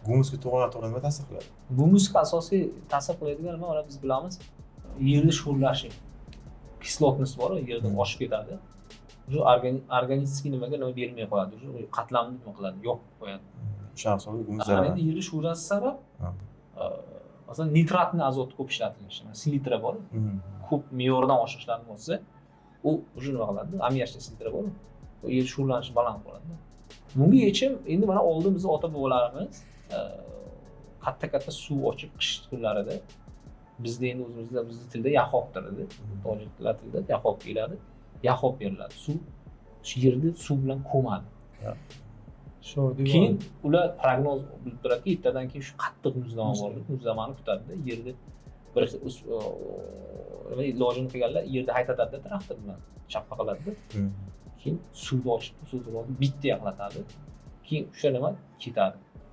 Humusga to'g'ri nima ta'sir qiladi? Humusga asosiy ta'sir qiladigan nima mana biz bilamiz, yerni sho'rlashi. Kislotность bor, yerda oshib ketadi. Shu organizmga nima bermay qo'yadi, shu qatlamni nima qiladi, yo'qib qo'yadi. O'sha hisobda humus zarar. Endi yerni sho'rasi sabab masalan nitratni azot ko'p ishlatilishi, selitra bor. Ko'p me'yordan oshishlari bo'lsa, u o'sha nima qiladi? Ammiachniy selitra bor. U yer sho'rlanishi baland bo'ladi. Bunga yechim endi mana oldin bizning ota-bobolarimiz katta suv ochib qish kunlarida bizda endi o'zimizda bizning tilda yaxobdir edi. Tojiklar tilida yaxob keladi. Yaxob beriladi. Suv shu yerda suv bilan ko'madi. Keyin ular prognoz bilib turadi, ertadan keyin shu qattiq muzlama bor, muzlamani kutadi-da, yerda bir ilojini qilganlar yerda haytatadi traktor bilan chapqa qiladi-da. Keyin suvni ochib, suvni bitta yaqlatadi. Keyin o'sha nima ketadi.